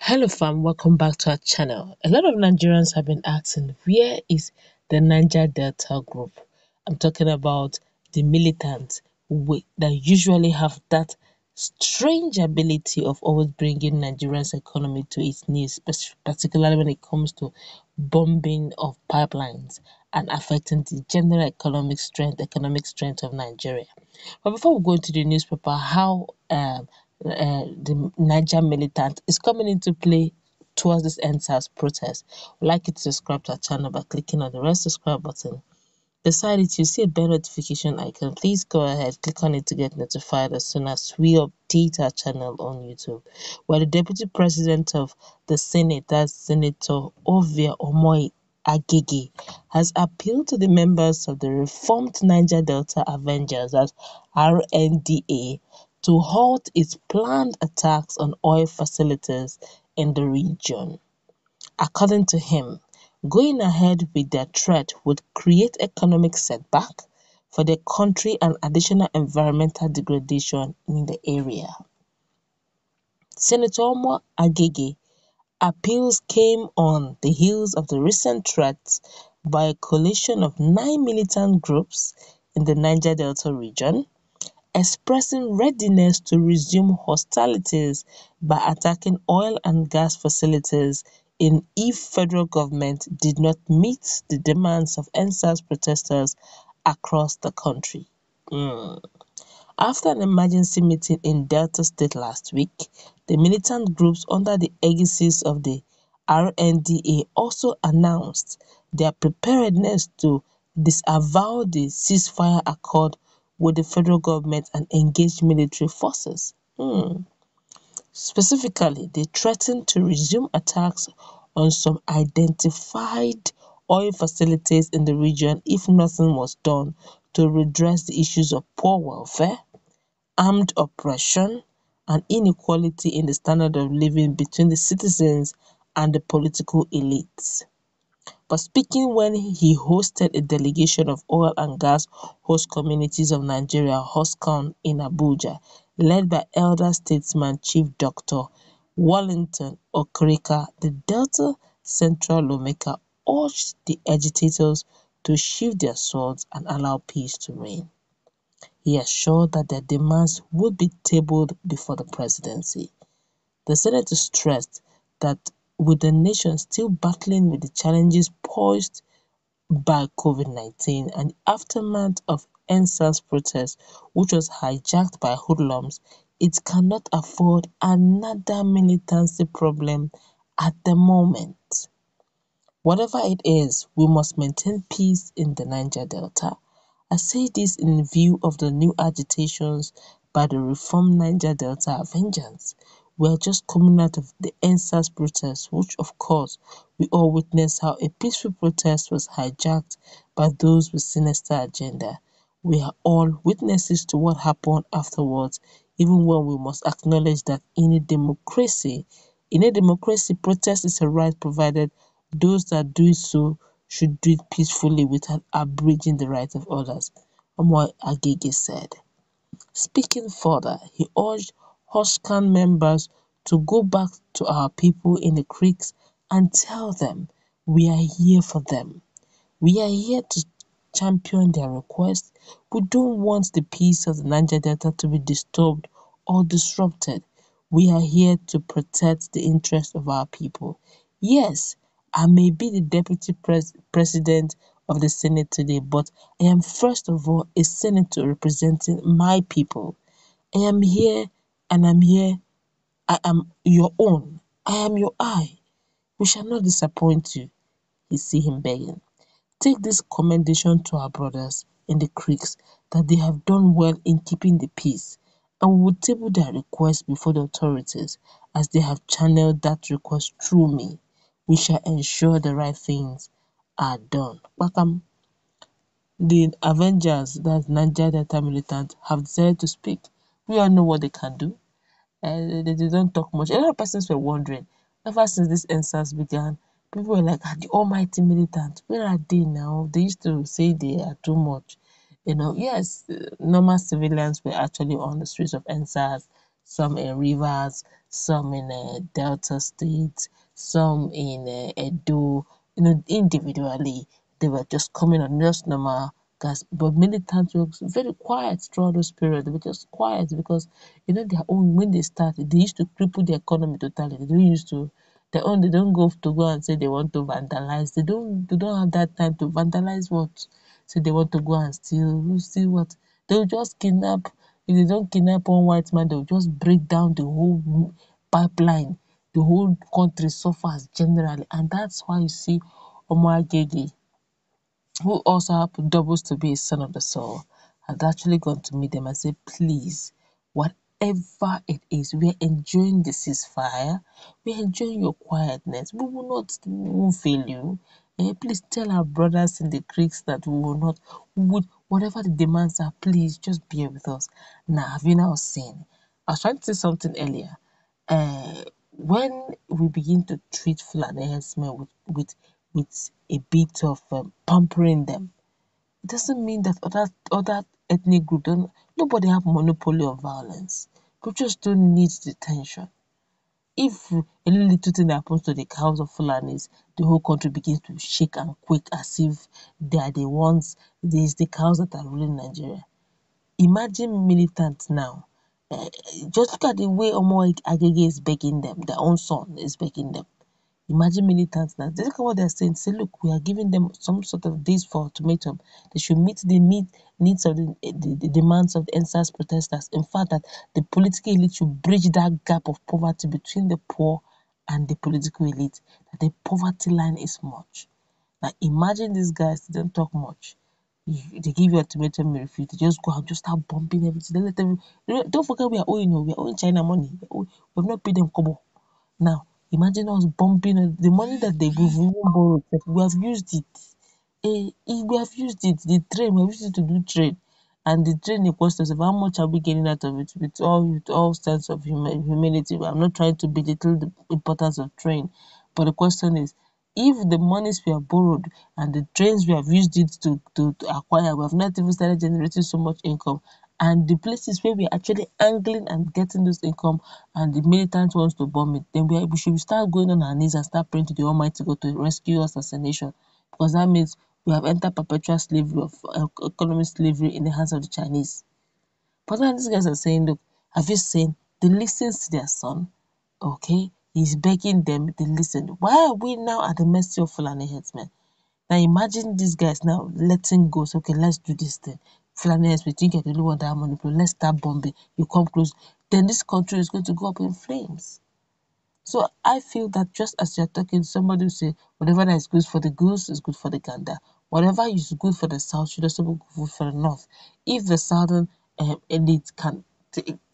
Hello fam, welcome back to our channel. A lot of Nigerians have been asking, where is the Niger Delta group? I'm talking about the militants that usually have that strange ability of always bringing Nigeria's economy to its knees, particularly when it comes to bombing of pipelines and affecting the general economic strength of Nigeria. But before we go into the newspaper, how the Niger militant is coming into play towards this NSAS protest, we'd like you to subscribe to our channel by clicking on the red subscribe button. Beside it, you see a bell notification icon. Please go ahead, click on it to get notified as soon as we update our channel on YouTube. Where the Deputy President of the Senate, that's Senator Ovie Agege, has appealed to the members of the reformed Niger Delta Avengers, as RNDA, to halt its planned attacks on oil facilities in the region. According to him, going ahead with their threat would create economic setback for the country and additional environmental degradation in the area. Senator Agege appeals came on the heels of the recent threats by a coalition of 9 militant groups in the Niger Delta region, expressing readiness to resume hostilities by attacking oil and gas facilities if federal government did not meet the demands of NSAS protesters across the country. After an emergency meeting in Delta State last week, the militant groups under the aegis of the RNDA also announced their preparedness to disavow the ceasefire accord with the federal government and engage military forces. Specifically, they threatened to resume attacks on some identified oil facilities in the region if nothing was done to redress the issues of poor welfare, armed oppression, and inequality in the standard of living between the citizens and the political elites. But speaking when he hosted a delegation of oil and gas host communities of Nigeria, HOSCON, in Abuja, led by elder statesman Chief Dr. Wellington Okereke, the Delta Central lawmaker urged the agitators to sheathe their swords and allow peace to reign. He assured that their demands would be tabled before the presidency. The senator stressed that with the nation still battling with the challenges posed by COVID-19 and the aftermath of NSAS protests, which was hijacked by hoodlums, it cannot afford another militancy problem at the moment. Whatever it is, we must maintain peace in the Niger Delta. I say this in view of the new agitations by the reformed Niger Delta Avengers. We are just coming out of the NSAS protest, which of course we all witnessed how a peaceful protest was hijacked by those with sinister agenda. We are all witnesses to what happened afterwards, even when we must acknowledge that in a democracy, protest is a right provided those that do so should do it peacefully without abridging the rights of others, Agege said. Speaking further, he urged HOSCAN members to go back to our people in the creeks and tell them we are here for them. We are here to champion their request. We don't want the peace of the Niger Delta to be disturbed or disrupted. We are here to protect the interests of our people. Yes, I may be the deputy president of the Senate today, but I am first of all a senator representing my people. I am here and I'm here. I am your own. I am your eye. We shall not disappoint you. You see him begging. Take this commendation to our brothers in the creeks that they have done well in keeping the peace, and we will table their request before the authorities as they have channeled that request through me. We shall ensure the right things are done. Welcome. The Avengers, that Niger Delta militant, have decided to speak. We all know what they can do. They don't talk much. A lot of persons were wondering, ever since this NSAS began, people were like, the almighty militant, where are they now? They used to say they are too much. Yes, normal civilians were actually on the streets of NSAS, some in rivers, some in Delta State, some in Edo. Individually, they were just coming on just normal gas. But militants were very quiet throughout those periods. They were just quiet because, their own, when they started, they used to cripple the economy totally. They don't used to, they don't go and say they want to vandalize. They don't have that time to vandalize what? Say they want to go and steal what? They'll just kidnap. If they don't kidnap one white man, they'll just break down the whole pipeline. The whole country suffers generally, and that's why you see Agege, who also doubles to be a son of the soul, had actually gone to meet them and said, please, whatever it is, we're enjoying the ceasefire, we're enjoying your quietness, we won't fail you. Please tell our brothers in the creeks that we will not, whatever the demands are, please just bear with us. Now, have you now seen? I was trying to say something earlier. When we begin to treat Fulani herdsmen with a bit of pampering them, it doesn't mean that other ethnic group don't. Nobody have monopoly of violence. We just don't need the tension. If a little thing happens to the cows of Fulanis, the whole country begins to shake and quake as if they are the ones. There's the cows that are ruling Nigeria. Imagine militants now. Just look at the way Omo Agege is begging them. Their own son is begging them. Imagine militants now. Look at what they're saying. Say, look, we are giving them some sort of days for ultimatum. They should meet the needs of the demands of the NSAS protesters. In fact, that the political elite should bridge that gap of poverty between the poor and the political elite. That the poverty line is much. Now imagine these guys, they don't talk much. They give you ultimatum, you refuse. They just go and just start bumping everything. They let them, don't forget we are owing, we are owing China money. We've not paid them kobo. Now, imagine us bumping the money that we've even borrowed. We have used it. We have used it. The train, we have used it to do trade. And the train in question of how much are we getting out of it with all sense of humanity. I'm not trying to belittle the importance of train. But the question is, if the monies we have borrowed and the trains we have used it to acquire, we have not even started generating so much income, and the places where we're actually angling and getting this income and the militant wants to bomb it, then we should start going on our knees and start praying to the Almighty God to rescue us as a nation. Because that means we have entered perpetual slavery of economic slavery in the hands of the Chinese. But now these guys are saying, look, have you seen? They listen to their son, okay? He's begging them, they listen. Why are we now at the mercy of Fulani headsmen? Now imagine these guys now letting go. So, okay, let's do this thing. Fulani headsmen, think you really want that money, but let's start bombing. You come close. Then this country is going to go up in flames. So I feel that just as you're talking, somebody will say, whatever that is good for the goose is good for the gander. Whatever is good for the south should also be good for the north. If the southern elite can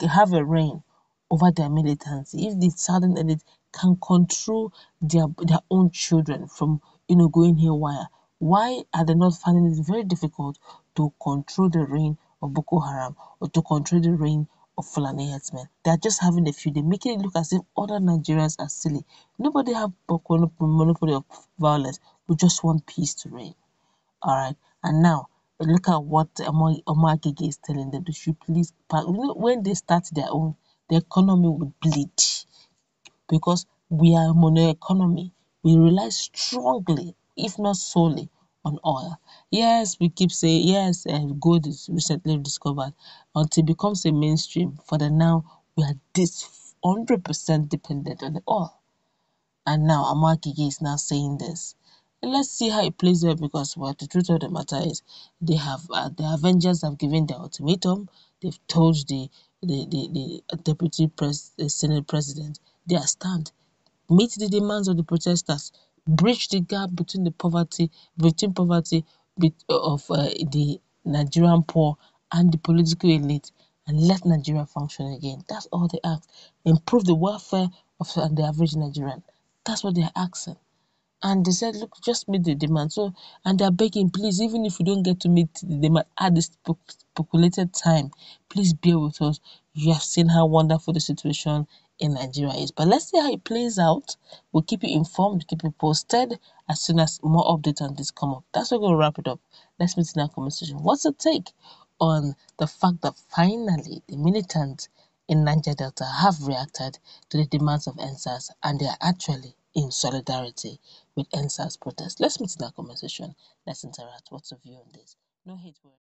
have a reign over their militancy, if the southern elite can control their own children from going haywire, why are they not finding it very difficult to control the reign of Boko Haram or to control the reign of Fulani herdsmen? They are just having a few. They're making it look as if other Nigerians are silly. Nobody have monopoly of violence. We just want peace to reign. All right. And now look at what Agege is telling them. They should please when they start their own, the economy will bleed because we are a mono economy. We rely strongly, if not solely, on oil. Yes, we keep saying yes, gold is recently discovered until it becomes a mainstream. For the now, we are this 100% dependent on the oil. And now Agege is now saying this. And let's see how it plays out because well, the truth of the matter is the Avengers have given their ultimatum. They've told the deputy Senate president their stand. Meet the demands of the protesters, bridge the gap between poverty of the Nigerian poor and the political elite, and let Nigeria function again. That's all they ask. Improve the welfare of the average Nigerian. That's what they're asking. And they said, look, just meet the demand. So, and they're begging, please, even if you don't get to meet the demand at this populated time, please bear with us. You have seen how wonderful the situation in Nigeria is. But let's see how it plays out. We'll keep you informed, keep you posted as soon as more updates on this come up. That's what we're going to wrap it up. Let's meet in our conversation. What's your take on the fact that finally the militants in Niger Delta have reacted to the demands of NSAS, and they are actually in solidarity with NSAS protests. Let's meet in our conversation. Let's interact. What's your view on this? No hate word.